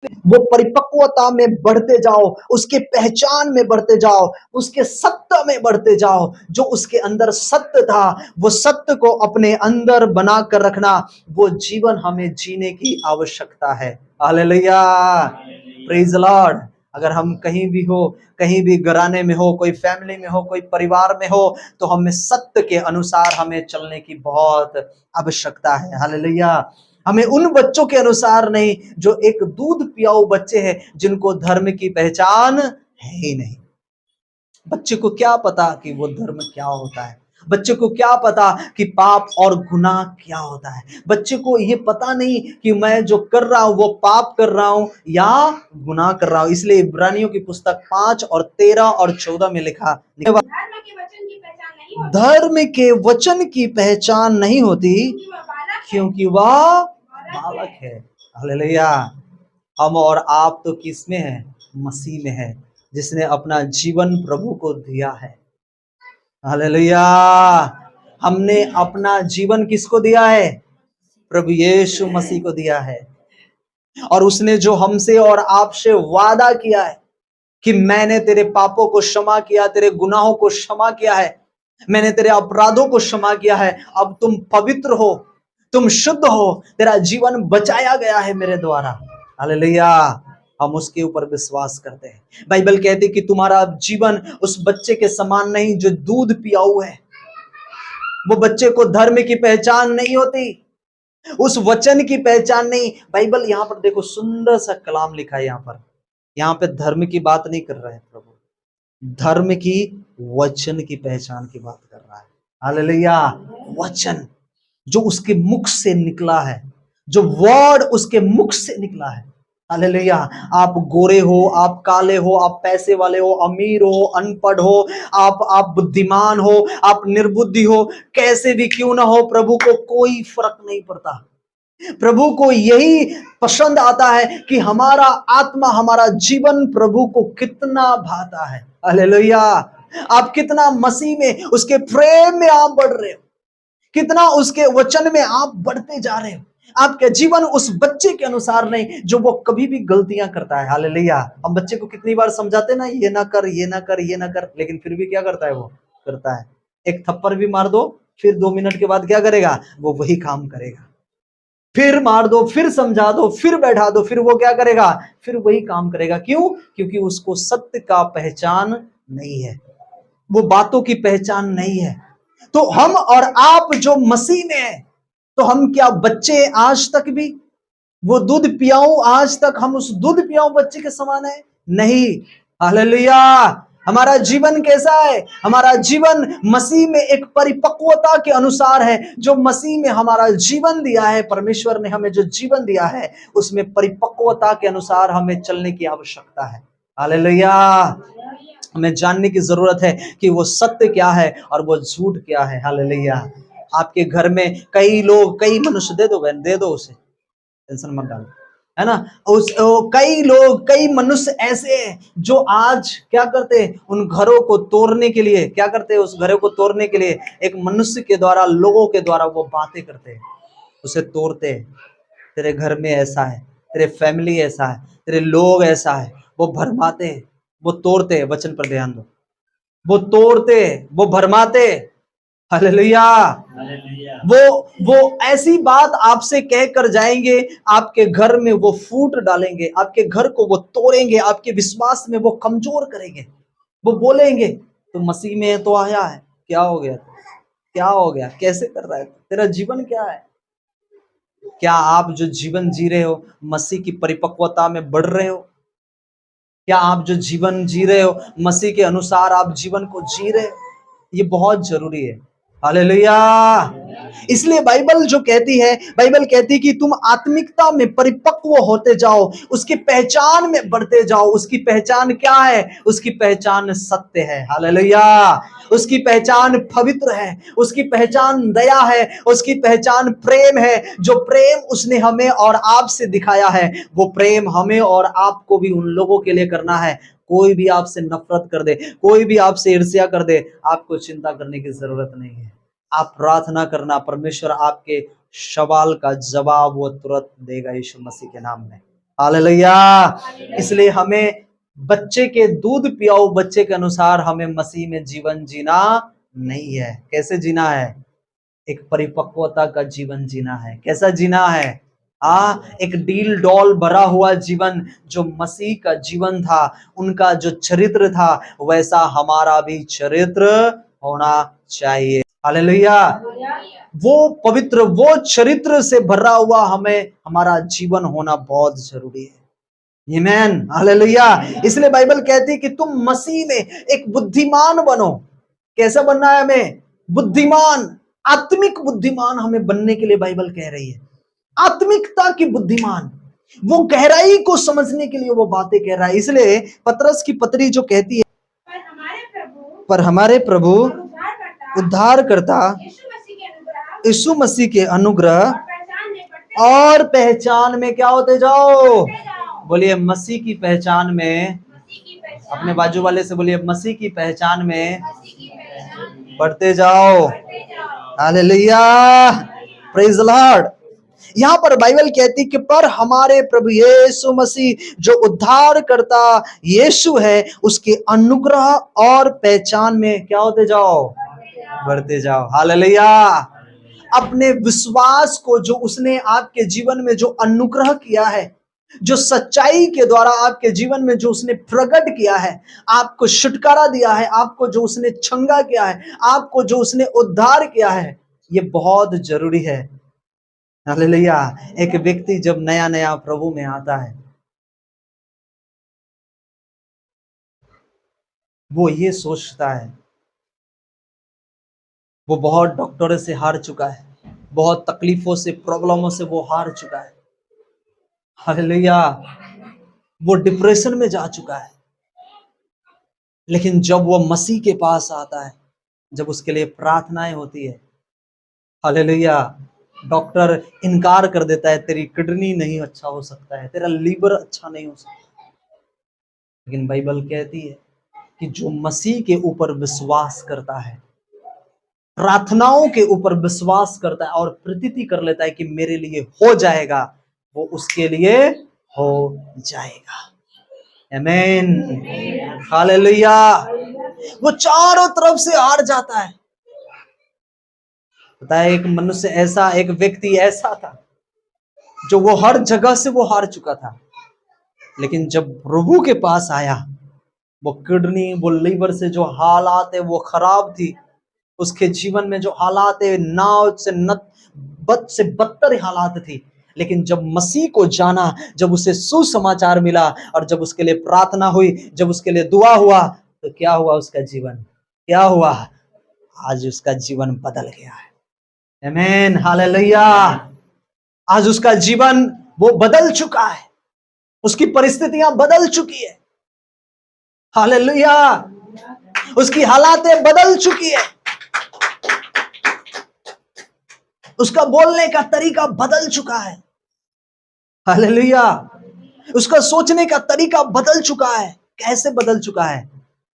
वो परिपक्वता में बढ़ते जाओ, उसके पहचान में बढ़ते जाओ, उसके सत्य में बढ़ते जाओ। जो उसके अंदर सत्य था, वो सत्य को अपने अंदर बना कर रखना, वो जीवन हमें जीने की आवश्यकता है। Hallelujah, praise the Lord. अगर हम कहीं भी हो, कहीं भी घराने में हो, कोई फैमिली में हो, कोई परिवार में हो, तो हमें सत्य के अनुसार हमें चलने की बहुत आवश्यकता है। हालेलुया। हमें उन बच्चों के अनुसार नहीं जो एक दूध पियाऊ बच्चे हैं, जिनको धर्म की पहचान है ही नहीं। बच्चे को क्या पता कि वो धर्म क्या होता है, बच्चे को क्या पता कि पाप और गुनाह क्या होता है। बच्चे को ये पता नहीं कि मैं जो कर रहा हूं वो पाप कर रहा हूं या गुनाह कर रहा हूं। इसलिए इब्रानियों की पुस्तक 5 और 13 और 14 में लिखा, धर्म के वचन की पहचान नहीं होती क्योंकि वह बालक है। हालेलुया। हम और आप तो किसमें है? मसीह में है, जिसने अपना जीवन प्रभु को दिया है। हालेलुया। हमने अपना जीवन किसको दिया है? प्रभु यीशु मसीह को दिया है। और उसने जो हमसे और आपसे वादा किया है कि मैंने तेरे पापों को क्षमा किया, तेरे गुनाहों को क्षमा किया है, मैंने तेरे अपराधों को क्षमा किया है, अब तुम पवित्र हो, तुम शुद्ध हो, तेरा जीवन बचाया गया है मेरे द्वारा। हालेलुया। हम उसके ऊपर विश्वास करते हैं। बाइबल कहती है कि तुम्हारा जीवन उस बच्चे के समान नहीं जो दूध पियाऊ है। वो बच्चे को धर्म की पहचान नहीं होती, उस वचन की पहचान नहीं। बाइबल यहाँ पर देखो, सुंदर सा कलाम लिखा है यहाँ पे धर्म की बात नहीं कर रहा है प्रभु, धर्म की वचन की पहचान की बात कर रहा है। हालेलुया। वचन जो उसके मुख से निकला है, जो वर्ड उसके मुख से निकला है। हालेलुया। आप गोरे हो, आप काले हो, आप पैसे वाले हो, अमीर हो, अनपढ़ हो, आप बुद्धिमान हो, आप निर्बुद्धि हो, कैसे भी क्यों ना हो, प्रभु को कोई फर्क नहीं पड़ता। प्रभु को यही पसंद आता है कि हमारा आत्मा, हमारा जीवन प्रभु को कितना भाता है। हालेलुया। आप कितना मसीह में, उसके प्रेम में आप बढ़ रहे हो, कितना उसके वचन में आप बढ़ते जा रहे हो। आपका जीवन उस बच्चे के अनुसार नहीं जो वो कभी भी गलतियां करता है। हालेलुया। हम बच्चे को कितनी बार समझाते ना, ये ना कर, ये ना कर, ये ना कर, लेकिन फिर भी क्या करता है? वो करता है। एक थप्पड़ भी मार दो, फिर 2 मिनट के बाद क्या करेगा? वो वही काम करेगा। फिर मार दो, फिर समझा दो, फिर बैठा दो, फिर वो क्या करेगा? फिर वही काम करेगा। क्यों? क्योंकि उसको सत्य का पहचान नहीं है, वो बातों की पहचान नहीं है। तो हम और आप जो मसीह में है, तो हम क्या बच्चे आज तक भी? वो दूध पियाऊ, आज तक हम उस दूध पियाऊ बच्चे के समान है? नहीं। हालेलुया। हमारा जीवन कैसा है? हमारा जीवन मसीह में एक परिपक्वता के अनुसार है। जो मसीह में हमारा जीवन दिया है, परमेश्वर ने हमें जो जीवन दिया है, उसमें परिपक्वता के अनुसार हमें चलने की आवश्यकता है। हालेलुया। हमें जानने की जरूरत है कि वो सत्य क्या है और वो झूठ क्या है। हालेलुया। आपके घर में कई लोग, कई मनुष्य, दे दो बहन, दे दो उसे, टेंशन मत डालो, है ना। कई लोग, कई मनुष्य ऐसे हैं जो आज क्या करते हैं? उन घरों को तोड़ने के लिए क्या करते हैं? उस घरों को तोड़ने के लिए एक मनुष्य के द्वारा, लोगों के द्वारा वो बातें करते हैं, उसे तोड़ते हैं। तेरे घर में ऐसा है, तेरे फैमिली ऐसा है, तेरे लोग ऐसा है, वो भरमाते हैं, वो तोड़ते हैं। वचन पर ध्यान दो। वो तोड़ते, वो भरमाते। हालेलुया। वो ऐसी बात आपसे कह कर जाएंगे, आपके घर में वो फूट डालेंगे, आपके घर को वो तोड़ेंगे, आपके विश्वास में वो कमजोर करेंगे। वो बोलेंगे तो मसीह में तो आया है, क्या हो गया? क्या हो गया? कैसे कर रहा है? तेरा जीवन क्या है? क्या आप जो जीवन जी रहे हो, मसीह की परिपक्वता में बढ़ रहे हो? क्या आप जो जीवन जी रहे हो, मसीह के अनुसार आप जीवन को जी रहे हो? ये बहुत जरूरी है। हालेलुया। इसलिए बाइबल जो कहती है, बाइबल कहती है कि तुम आत्मिकता में परिपक्व होते जाओ, उसकी पहचान में बढ़ते जाओ। उसकी पहचान क्या है? उसकी पहचान सत्य है। हालेलुया। उसकी पहचान पवित्र है, उसकी पहचान दया है, उसकी पहचान प्रेम है। जो प्रेम उसने हमें और आपसे दिखाया है, वो प्रेम हमें और आपको भी उन लोगों के लिए करना है। कोई भी आपसे नफरत कर दे, कोई भी आपसे ईर्ष्या कर दे, आपको चिंता करने की जरूरत नहीं है। आप प्रार्थना करना, परमेश्वर आपके सवाल का जवाब वो तुरंत देगा यीशु मसीह के नाम में। हालेलुया। इसलिए हमें बच्चे के दूध पियाओ बच्चे के अनुसार हमें मसीह में जीवन जीना नहीं है। कैसे जीना है? एक परिपक्वता का जीवन जीना है। कैसा जीना है? एक डील डॉल भरा हुआ जीवन जो मसीह का जीवन था, उनका जो चरित्र था, वैसा हमारा भी चरित्र होना चाहिए। हालेलुया। वो पवित्र, वो चरित्र से भरा हुआ हमें हमारा जीवन होना बहुत जरूरी है। आमीन, हालेलुया। इसलिए बाइबल कहती है कि तुम मसीह में एक बुद्धिमान बनो। कैसा बनना है हमें? बुद्धिमान, आत्मिक बुद्धिमान हमें बनने के लिए बाइबल कह रही है। आत्मिकता की बुद्धिमान, वो गहराई को समझने के लिए वो बातें कह रहा है। इसलिए पतरस की पत्री जो कहती है, पर हमारे प्रभु उद्धारकर्ता यीशु मसीह के अनुग्रह और पहचान में क्या होते जाओ? बोलिए मसीह की पहचान में। अपने बाजू वाले से बोलिए मसीह की पहचान में बढ़ते जाओ। Hallelujah, praise the Lord. यहां पर बाइबल कहती कि पर हमारे प्रभु यीशु मसीह जो उद्धार करता यीशु है, उसके अनुग्रह और पहचान में क्या होते जाओ? बढ़ते जाओ। हालेलुया। अपने विश्वास को, जो उसने आपके जीवन में जो अनुग्रह किया है, जो सच्चाई के द्वारा आपके जीवन में जो उसने प्रकट किया है, आपको छुटकारा दिया है, आपको जो उसने छंगा किया है, आपको जो उसने उद्धार किया है, ये बहुत जरूरी है। हालेलुया। एक व्यक्ति जब नया नया प्रभु में आता है, वो ये सोचता है, वो बहुत डॉक्टरों से हार चुका है, बहुत तकलीफों से, प्रॉब्लमों से वो हार चुका है। हालेलुया। वो डिप्रेशन में जा चुका है। लेकिन जब वो मसीह के पास आता है, जब उसके लिए प्रार्थनाएं होती है, हालेलुया, डॉक्टर इनकार कर देता है, तेरी किडनी नहीं अच्छा हो सकता है, तेरा लीवर अच्छा नहीं हो सकता। लेकिन बाइबल कहती है कि जो मसीह के ऊपर विश्वास करता है, प्रार्थनाओं के ऊपर विश्वास करता है और प्रतीति कर लेता है कि मेरे लिए हो जाएगा, वो उसके लिए हो जाएगा। आमीन, हालेलुया। वो चारों तरफ से हार जाता है। पता है, एक मनुष्य ऐसा, एक व्यक्ति ऐसा था जो वो हर जगह से वो हार चुका था, लेकिन जब प्रभु के पास आया, वो किडनी, वो लीवर से जो हालात है वो खराब थी, उसके जीवन में जो हालात है, नाव से बद से बदतर हालात थी, लेकिन जब मसीह को जाना, जब उसे सुसमाचार मिला और जब उसके लिए प्रार्थना हुई, जब उसके लिए दुआ हुआ, तो क्या हुआ? उसका जीवन क्या हुआ? आज उसका जीवन बदल गया है। आमीन, हालेलुया। आज उसका जीवन वो बदल चुका है, उसकी परिस्थितियां बदल चुकी है। हालेलुया। उसकी हालातें बदल चुकी है, उसका बोलने का तरीका बदल चुका है। हालेलुया। उसका सोचने का तरीका बदल चुका है। कैसे बदल चुका है?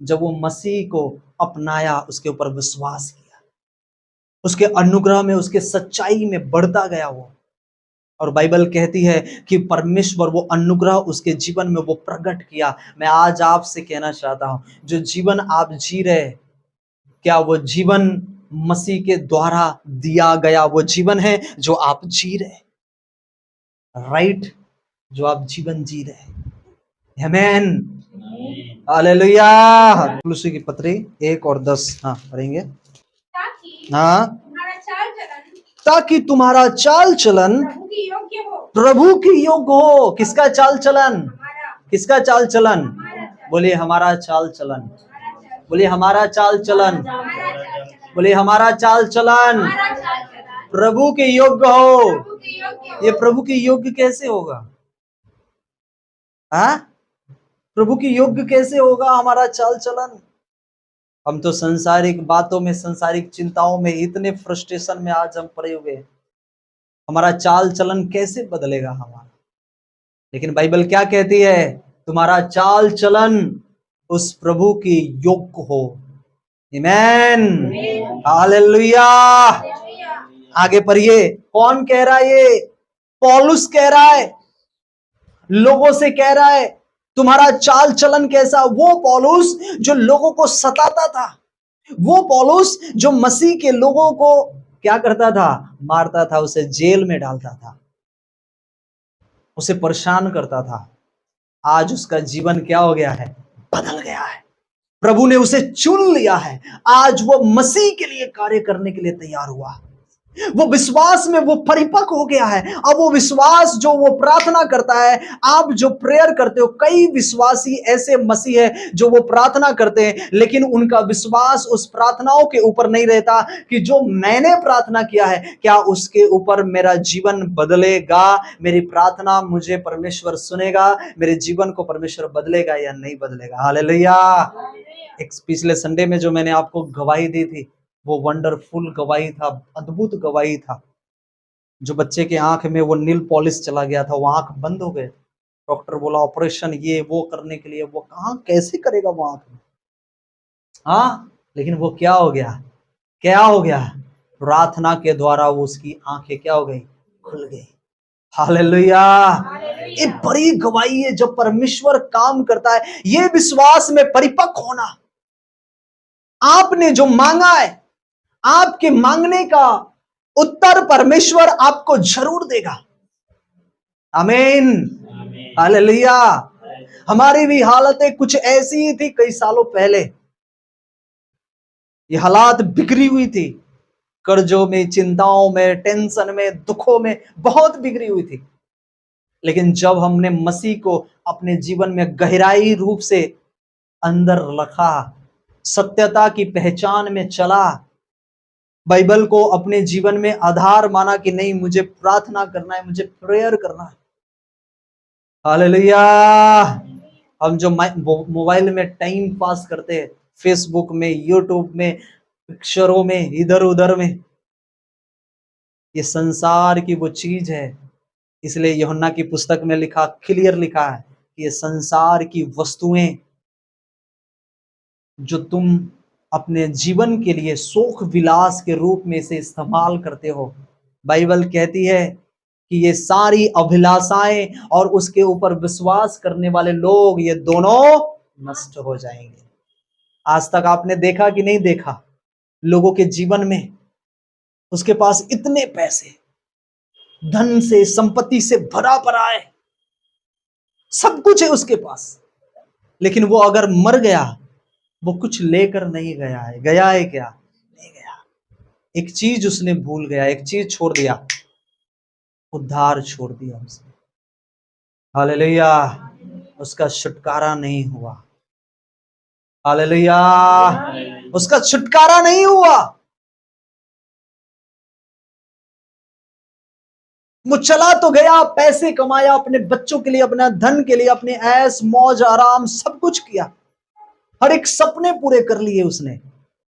जब वो मसीह को अपनाया, उसके ऊपर विश्वास किया, उसके अनुग्रह में, उसके सच्चाई में बढ़ता गया वो। और बाइबल कहती है कि परमेश्वर वो अनुग्रह उसके जीवन में वो प्रकट किया। मैं आज आपसे कहना चाहता हूं, जो जीवन आप जी रहे, क्या वो जीवन मसीह के द्वारा दिया गया वो जीवन है जो आप जी रहे? राइट, जो आप जीवन जी रहे। आमीन, हालेलुया। कुलुसी की पत्री 1 और 10 पढ़ेंगे। हाँ, ताकि तुम्हारा चाल चलन प्रभु की योग्य हो। किसका चाल चलन? किसका चाल चलन? बोलिए हमारा चाल चलन। बोलिए हमारा चाल चलन। बोलिए हमारा चाल चलन प्रभु के योग्य हो। ये प्रभु के योग्य कैसे होगा? प्रभु की योग्य कैसे होगा हमारा चाल चलन? हम तो संसारिक बातों में, संसारिक चिंताओं में इतने फ्रस्ट्रेशन में आज हम पड़े हुए हैं, हमारा चाल चलन कैसे बदलेगा हमारा? लेकिन बाइबल क्या कहती है? तुम्हारा चाल चलन उस प्रभु की योग्य हो। आमीन, हालेलुया। आगे पढ़िए, कौन कह रहा है? ये पौलुस कह रहा है। लोगों से कह रहा है तुम्हारा चाल चलन कैसा। वो पौलुस जो लोगों को सताता था, वो पौलुस जो मसीह के लोगों को क्या करता था, मारता था, उसे जेल में डालता था, उसे परेशान करता था, आज उसका जीवन क्या हो गया है, बदल गया है। प्रभु ने उसे चुन लिया है, आज वो मसीह के लिए कार्य करने के लिए तैयार हुआ। वो विश्वास में वो परिपक्व हो गया है। अब वो विश्वास जो वो प्रार्थना करता है, आप जो प्रेयर करते हो, कई विश्वासी ऐसे मसीह है जो वो प्रार्थना करते हैं, लेकिन उनका विश्वास उस प्रार्थनाओं के ऊपर नहीं रहता कि जो मैंने प्रार्थना किया है क्या उसके ऊपर मेरा जीवन बदलेगा, मेरी प्रार्थना मुझे परमेश्वर सुनेगा, मेरे जीवन को परमेश्वर बदलेगा या नहीं बदलेगा। हालेलुया। एक पिछले संडे में जो मैंने आपको गवाही दी थी, वो वंडरफुल गवाही था, अद्भुत गवाही था। जो बच्चे के आंख में वो नील पॉलिश चला गया था, वो आंख बंद हो गए, डॉक्टर बोला ऑपरेशन ये वो करने के लिए, वो कहां कैसे करेगा वो आंख में। हाँ, लेकिन वो क्या हो गया, क्या हो गया, प्रार्थना के द्वारा वो उसकी आंखें क्या हो गई, खुल गई। हालेलुया। ये बड़ी गवाही है जब परमेश्वर काम करता है। ये विश्वास में परिपक्व होना, आपने जो मांगा है, आपके मांगने का उत्तर परमेश्वर आपको जरूर देगा। आमीन, हालेलुया। हमारी भी हालतें कुछ ऐसी ही थी कई सालों पहले। ये हालात बिगड़ी हुई थी, कर्जों में, चिंताओं में, टेंशन में, दुखों में, बहुत बिगड़ी हुई थी। लेकिन जब हमने मसीह को अपने जीवन में गहराई रूप से अंदर रखा, सत्यता की पहचान में चला, बाइबल को अपने जीवन में आधार माना कि नहीं मुझे प्रार्थना करना है, मुझे प्रेयर करना है। हालेलुया। हम जो मोबाइल में टाइम पास करते हैं, फेसबुक में, यूट्यूब में, पिक्चरों में, इधर उधर में, ये संसार की वो चीज है। इसलिए यूहन्ना की पुस्तक में लिखा, क्लियर लिखा है कि ये संसार की वस्तुएं जो तुम अपने जीवन के लिए शौक विलास के रूप में से इस्तेमाल करते हो, बाइबल कहती है कि ये सारी अभिलाषाएं और उसके ऊपर विश्वास करने वाले लोग, ये दोनों नष्ट हो जाएंगे। आज तक आपने देखा कि नहीं देखा, लोगों के जीवन में उसके पास इतने पैसे, धन से, संपत्ति से भरा पड़ा है, सब कुछ है उसके पास, लेकिन वो अगर मर गया, वो कुछ लेकर नहीं गया है। गया है क्या, नहीं गया। एक चीज उसने भूल गया, एक चीज छोड़ दिया, उद्धार छोड़ दिया उसने। हालेलुया। उसका छुटकारा नहीं हुआ। हालेलुया। उसका छुटकारा नहीं हुआ। वो चला तो गया, पैसे कमाया, अपने बच्चों के लिए, अपना धन के लिए, अपने ऐश मौज आराम सब कुछ किया, हर एक सपने पूरे कर लिए उसने,